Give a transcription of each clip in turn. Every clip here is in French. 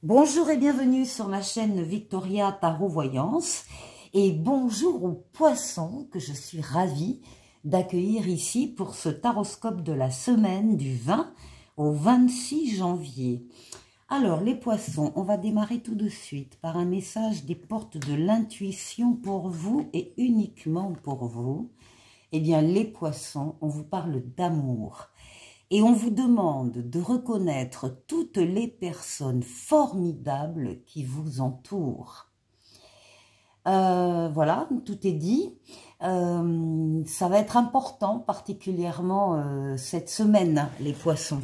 Bonjour et bienvenue sur ma chaîne Victoria Tarot Voyance et bonjour aux poissons que je suis ravie d'accueillir ici pour ce taroscope de la semaine du 20 au 26 janvier. Alors les poissons, on va démarrer tout de suite par un message des portes de l'intuition pour vous et uniquement pour vous. Eh bien les poissons, on vous parle d'amour. Et on vous demande de reconnaître toutes les personnes formidables qui vous entourent. Voilà, tout est dit. Ça va être important, particulièrement cette semaine, les poissons.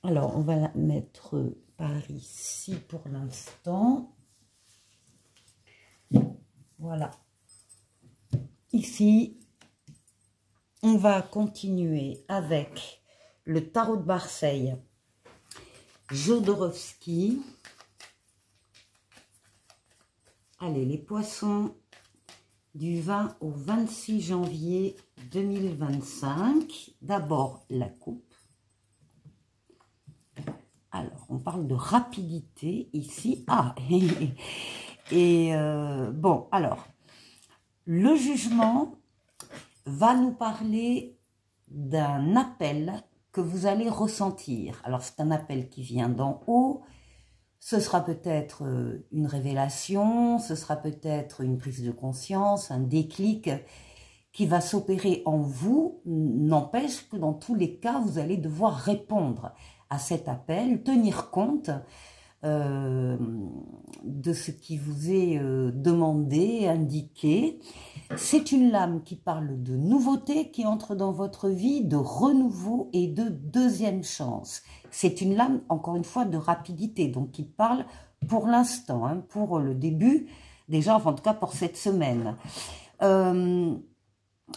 Alors, on va la mettre par ici pour l'instant. Voilà. Ici, on va continuer avec le tarot de Marseille, Jodorowsky. Allez, les poissons du 20 au 26 janvier 2025. D'abord, la coupe. Alors, on parle de rapidité ici. Ah, bon, alors, le jugement va nous parler d'un appel que vous allez ressentir. Alors, c'est un appel qui vient d'en haut. Ce sera peut-être une révélation, ce sera peut-être une prise de conscience, un déclic qui va s'opérer en vous. N'empêche que dans tous les cas, vous allez devoir répondre à cet appel, tenir compte de ce qui vous est demandé, indiqué. C'est une lame qui parle de nouveauté qui entre dans votre vie, de renouveau et de deuxième chance. C'est une lame, encore une fois, de rapidité, donc qui parle pour l'instant, hein, pour le début, déjà, enfin, en tout cas pour cette semaine.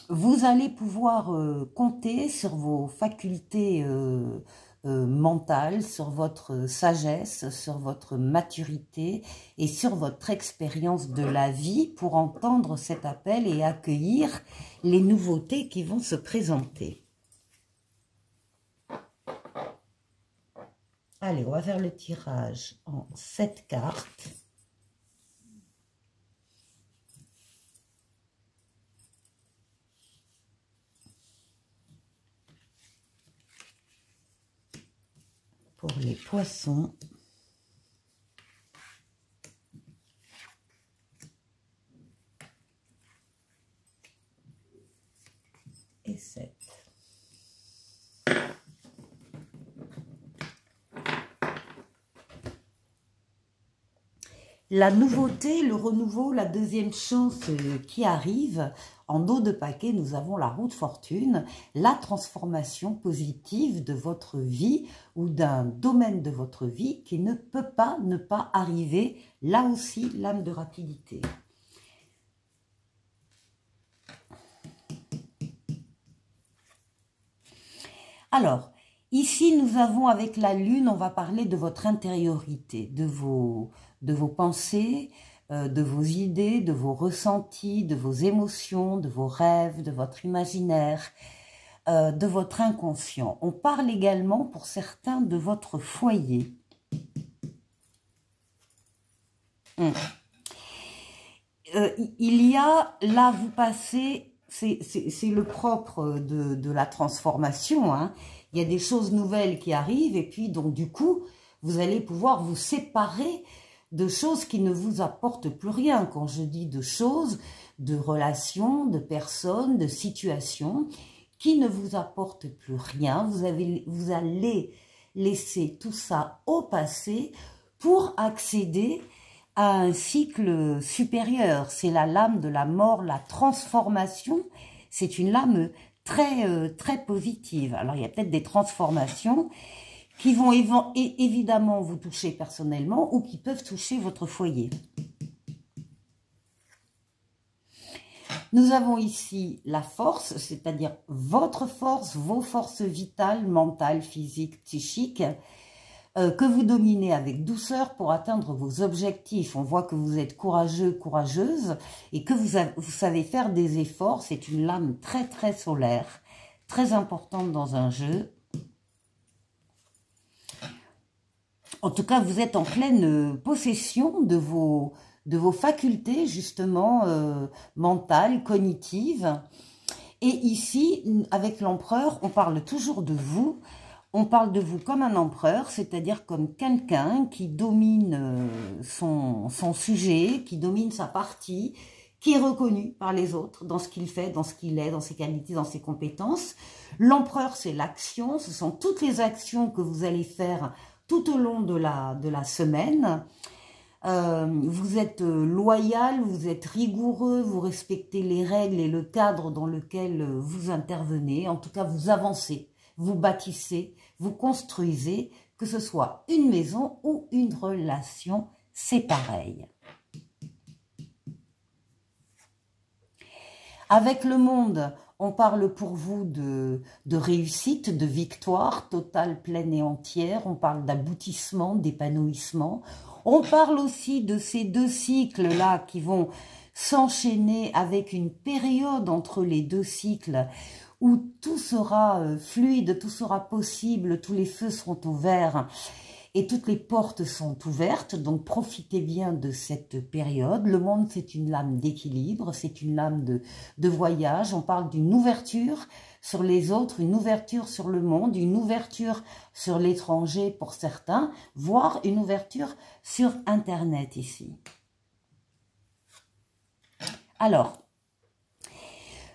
Vous allez pouvoir compter sur vos facultés mentale, sur votre sagesse, sur votre maturité et sur votre expérience de la vie pour entendre cet appel et accueillir les nouveautés qui vont se présenter. Allez, on va faire le tirage en 7 cartes. Pour les poissons, et 7. La nouveauté, le renouveau, la deuxième chance qui arrive, en dos de paquet, nous avons la roue de fortune, la transformation positive de votre vie ou d'un domaine de votre vie qui ne peut pas ne pas arriver. Là aussi, lame de rapidité. Alors, ici, nous avons avec la lune, on va parler de votre intériorité, de vos pensées, de vos idées, de vos ressentis, de vos émotions, de vos rêves, de votre imaginaire, de votre inconscient. On parle également pour certains de votre foyer. Il y a, là vous passez, c'est le propre de la transformation, hein. Il y a des choses nouvelles qui arrivent et puis donc du coup, vous allez pouvoir vous séparer de choses qui ne vous apportent plus rien. Quand je dis de choses, de relations, de personnes, de situations qui ne vous apportent plus rien, vous allez laisser tout ça au passé pour accéder à un cycle supérieur. C'est la lame de la mort, la transformation. C'est une lame très positive. Alors, il y a peut-être des transformations qui vont évidemment vous toucher personnellement ou qui peuvent toucher votre foyer. Nous avons ici la force, c'est-à-dire votre force, vos forces vitales, mentales, physiques, psychiques, que vous dominez avec douceur pour atteindre vos objectifs. On voit que vous êtes courageux, courageuse et que vous savez faire des efforts. C'est une lame très solaire, très importante dans un jeu. En tout cas, vous êtes en pleine possession de vos facultés, justement, mentales, cognitives. Et ici, avec l'empereur, on parle toujours de vous. On parle de vous comme un empereur, c'est-à-dire comme quelqu'un qui domine son sujet, qui domine sa partie, qui est reconnu par les autres dans ce qu'il fait, dans ce qu'il est, dans ses qualités, dans ses compétences. L'empereur, c'est l'action, ce sont toutes les actions que vous allez faire tout au long de la semaine. Vous êtes loyal, vous êtes rigoureux, vous respectez les règles et le cadre dans lequel vous intervenez. En tout cas, vous avancez, vous bâtissez, vous construisez, que ce soit une maison ou une relation, c'est pareil. Avec le monde, on parle pour vous de réussite, de victoire totale, pleine et entière. On parle d'aboutissement, d'épanouissement. On parle aussi de ces deux cycles-là qui vont s'enchaîner avec une période entre les deux cycles où tout sera fluide, tout sera possible, tous les feux seront ouverts et toutes les portes sont ouvertes. Donc profitez bien de cette période. Le monde, c'est une lame d'équilibre, c'est une lame de voyage. On parle d'une ouverture sur les autres, une ouverture sur le monde, une ouverture sur l'étranger pour certains, voire une ouverture sur Internet ici. Alors,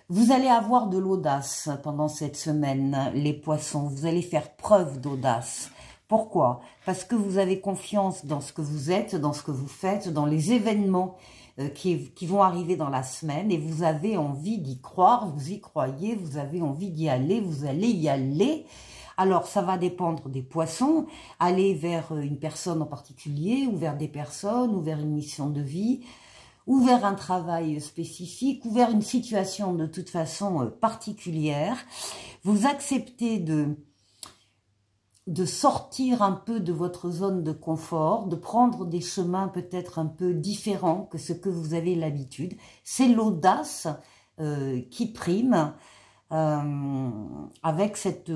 vous allez avoir de l'audace pendant cette semaine, les poissons. Vous allez faire preuve d'audace. Pourquoi? Parce que vous avez confiance dans ce que vous êtes, dans ce que vous faites, dans les événements qui vont arriver dans la semaine et vous avez envie d'y croire, vous y croyez, vous avez envie d'y aller, vous allez y aller. Alors, ça va dépendre des poissons, aller vers une personne en particulier ou vers des personnes ou vers une mission de vie ou vers un travail spécifique ou vers une situation de toute façon particulière. Vous acceptez de sortir un peu de votre zone de confort, de prendre des chemins peut-être un peu différents que ce que vous avez l'habitude. C'est l'audace qui prime avec cette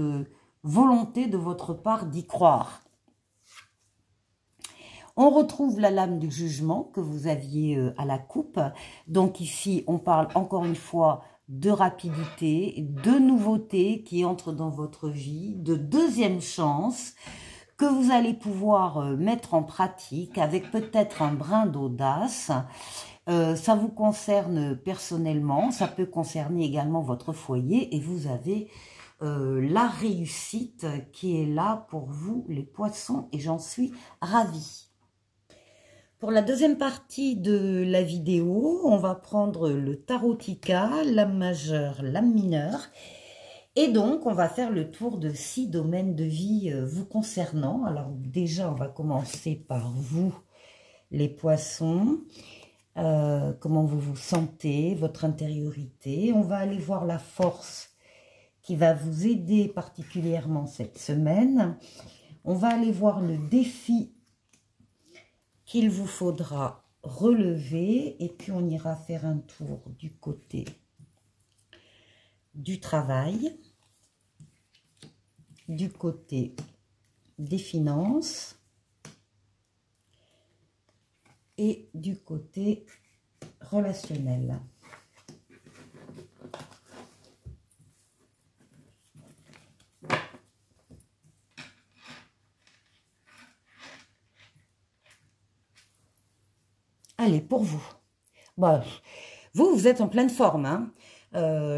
volonté de votre part d'y croire. On retrouve la lame du jugement que vous aviez à la coupe. Donc ici, on parle encore une fois de rapidité, de nouveautés qui entrent dans votre vie, de deuxième chance que vous allez pouvoir mettre en pratique avec peut-être un brin d'audace. Ça vous concerne personnellement, ça peut concerner également votre foyer et vous avez la réussite qui est là pour vous les poissons et j'en suis ravie. Pour la deuxième partie de la vidéo, on va prendre le tarotica, lame majeure, lame mineure. Et donc, on va faire le tour de 6 domaines de vie vous concernant. Alors déjà, on va commencer par vous, les poissons. Comment vous vous sentez, votre intériorité. On va aller voir la force qui va vous aider particulièrement cette semaine. On va aller voir le défi qu'il vous faudra relever et puis on ira faire un tour du côté du travail, du côté des finances et du côté relationnel. Allez, pour vous. Bon, vous êtes en pleine forme, hein,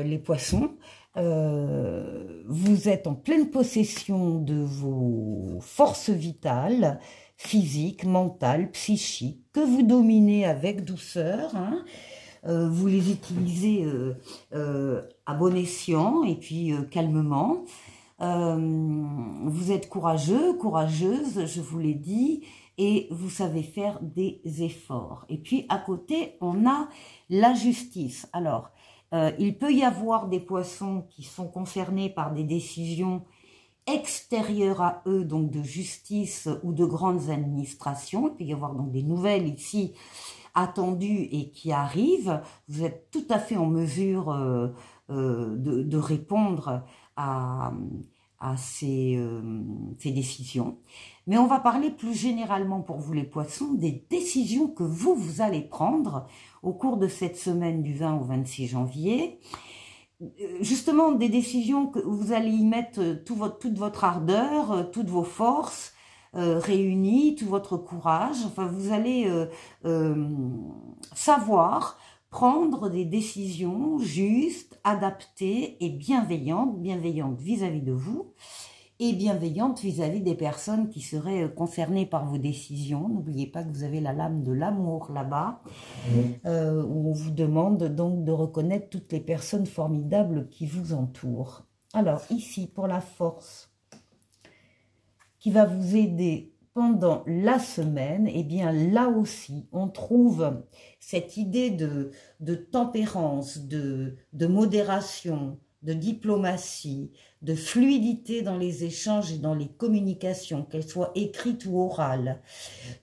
les poissons. Vous êtes en pleine possession de vos forces vitales, physiques, mentales, psychiques, que vous dominez avec douceur. Hein. Vous les utilisez à bon escient et puis calmement. Vous êtes courageux, courageuse, je vous l'ai dit, et vous savez faire des efforts. Et puis à côté, on a la justice. Alors, il peut y avoir des poissons qui sont concernés par des décisions extérieures à eux, donc de justice ou de grandes administrations. Il peut y avoir donc des nouvelles ici attendues et qui arrivent. Vous êtes tout à fait en mesure de répondre à ces décisions. Mais on va parler plus généralement pour vous les poissons des décisions que vous allez prendre au cours de cette semaine du 20 au 26 janvier. Justement, des décisions que vous allez y mettre toute votre ardeur, toutes vos forces réunies, tout votre courage. Enfin, vous allez savoir prendre des décisions justes, adaptées et bienveillantes vis-à-vis de vous et bienveillantes vis-à-vis des personnes qui seraient concernées par vos décisions. N'oubliez pas que vous avez la lame de l'amour là-bas, où on vous demande donc de reconnaître toutes les personnes formidables qui vous entourent. Alors ici, pour la force qui va vous aider pendant la semaine, eh bien là aussi, on trouve cette idée de tempérance, de modération, de diplomatie, de fluidité dans les échanges et dans les communications, qu'elles soient écrites ou orales.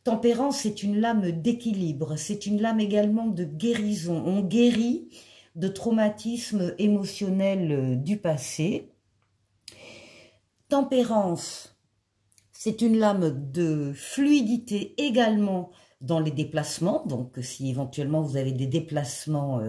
Tempérance, c'est une lame d'équilibre, c'est une lame également de guérison. On guérit de traumatismes émotionnels du passé. Tempérance, c'est une lame de fluidité également dans les déplacements. Donc, si éventuellement vous avez des déplacements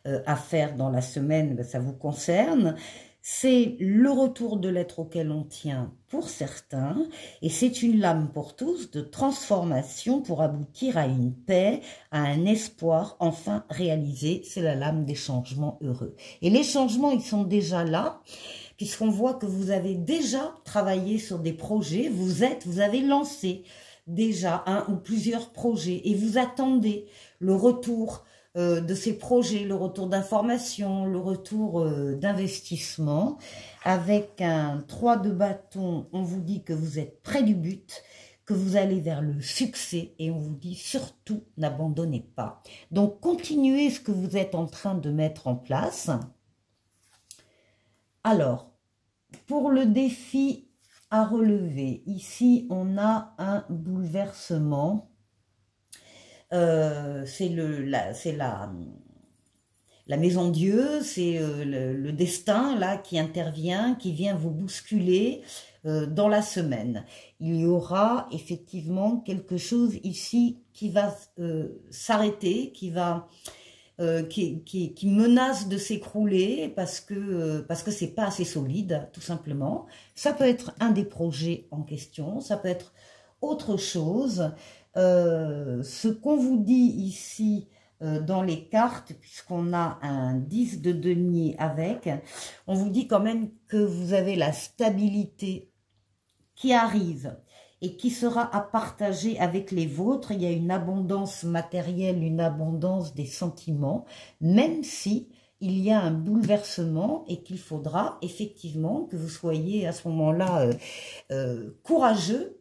à faire dans la semaine, ben, ça vous concerne. C'est le retour de l'être auquel on tient pour certains. Et c'est une lame pour tous de transformation pour aboutir à une paix, à un espoir enfin réalisé. C'est la lame des changements heureux. Et les changements, ils sont déjà là, puisqu'on voit que vous avez déjà travaillé sur des projets, vous avez lancé déjà un ou plusieurs projets et vous attendez le retour de ces projets, le retour d'information, le retour d'investissement. Avec un 3 de bâton, on vous dit que vous êtes près du but, que vous allez vers le succès et on vous dit surtout n'abandonnez pas. Donc continuez ce que vous êtes en train de mettre en place. Alors, pour le défi à relever, ici on a un bouleversement. C'est la maison Dieu, c'est le destin là qui intervient, qui vient vous bousculer dans la semaine. Il y aura effectivement quelque chose ici qui va s'arrêter, qui menace de s'écrouler parce que c'est pas assez solide, tout simplement. Ça peut être un des projets en question, ça peut être autre chose. Ce qu'on vous dit ici dans les cartes, puisqu'on a un 10 de denier avec, on vous dit quand même que vous avez la stabilité qui arrive et qui sera à partager avec les vôtres. Il y a une abondance matérielle, une abondance des sentiments, même si il y a un bouleversement et qu'il faudra effectivement que vous soyez à ce moment-là courageux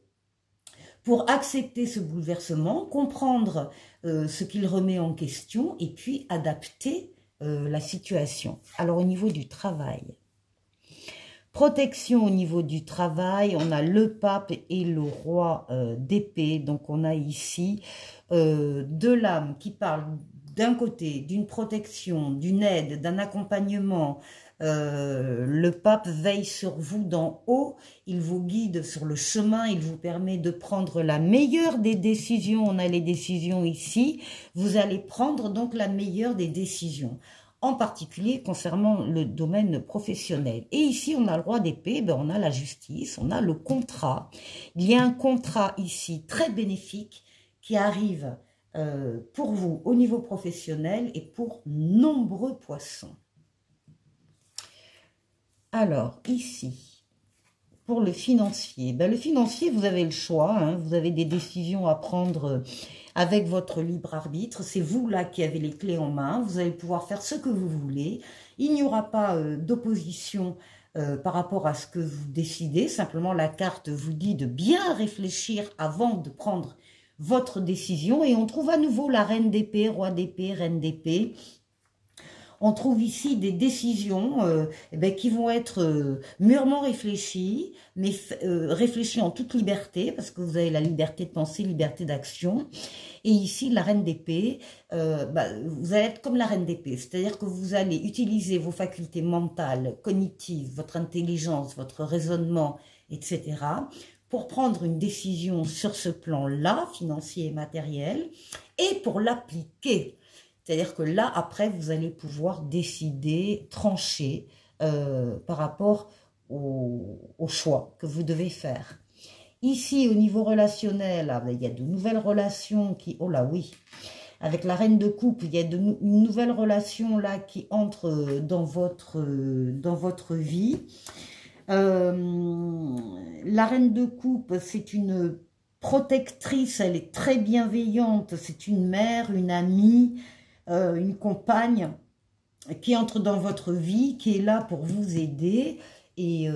pour accepter ce bouleversement, comprendre ce qu'il remet en question et puis adapter la situation. Alors au niveau du travail, protection au niveau du travail, on a le pape et le roi d'épée. Donc on a ici deux lames qui parlent d'un côté d'une protection, d'une aide, d'un accompagnement. Le pape veille sur vous d'en haut, il vous guide sur le chemin, il vous permet de prendre la meilleure des décisions. On a les décisions ici, vous allez prendre donc la meilleure des décisions, en particulier concernant le domaine professionnel. Et ici, on a le roi d'épée, ben on a la justice, on a le contrat. Il y a un contrat ici très bénéfique qui arrive pour vous au niveau professionnel et pour nombreux poissons. Alors, ici, pour le financier, ben, le financier, vous avez le choix, hein, vous avez des décisions à prendre avec votre libre arbitre. C'est vous là qui avez les clés en main, vous allez pouvoir faire ce que vous voulez. Il n'y aura pas d'opposition par rapport à ce que vous décidez. Simplement, la carte vous dit de bien réfléchir avant de prendre votre décision. Et on trouve à nouveau la reine d'épée, roi d'épée, reine d'épée. On trouve ici des décisions qui vont être mûrement réfléchies, mais réfléchies en toute liberté, parce que vous avez la liberté de penser, liberté d'action. Et ici, la reine d'épée, vous allez être comme la reine d'épée, c'est-à-dire que vous allez utiliser vos facultés mentales, cognitives, votre intelligence, votre raisonnement, etc., pour prendre une décision sur ce plan-là, financier et matériel, et pour l'appliquer. C'est-à-dire que là, après, vous allez pouvoir décider, trancher par rapport au choix que vous devez faire. Ici, au niveau relationnel, il y a de nouvelles relations qui... Oh là, oui. Avec la reine de coupe, il y a une nouvelle relation là qui entre dans votre vie. La reine de coupe, c'est une protectrice, elle est très bienveillante. C'est une mère, une amie, une compagne qui entre dans votre vie, qui est là pour vous aider. Et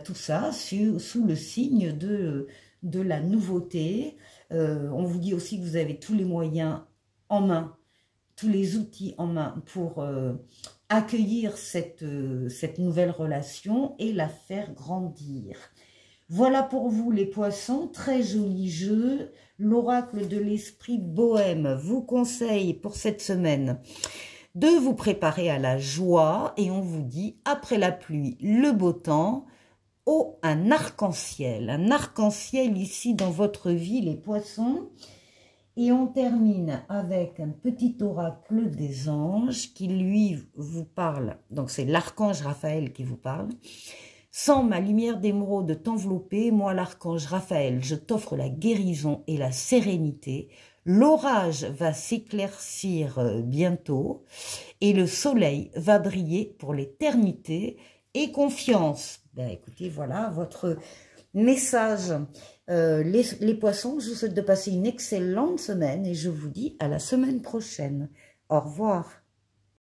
tout ça sous le signe de la nouveauté. On vous dit aussi que vous avez tous les moyens en main, tous les outils en main pour accueillir cette nouvelle relation et la faire grandir. Voilà pour vous les poissons, très joli jeu. L'oracle de l'esprit bohème vous conseille pour cette semaine de vous préparer à la joie et on vous dit après la pluie, le beau temps. Oh, un arc-en-ciel ici dans votre vie les poissons. Et on termine avec un petit oracle des anges qui lui vous parle. Donc c'est l'archange Raphaël qui vous parle. Sans ma lumière d'émeraude t'envelopper, moi l'archange Raphaël, je t'offre la guérison et la sérénité. L'orage va s'éclaircir bientôt et le soleil va briller pour l'éternité et confiance. Ben écoutez, voilà votre message. Les poissons, je vous souhaite de passer une excellente semaine et je vous dis à la semaine prochaine. Au revoir.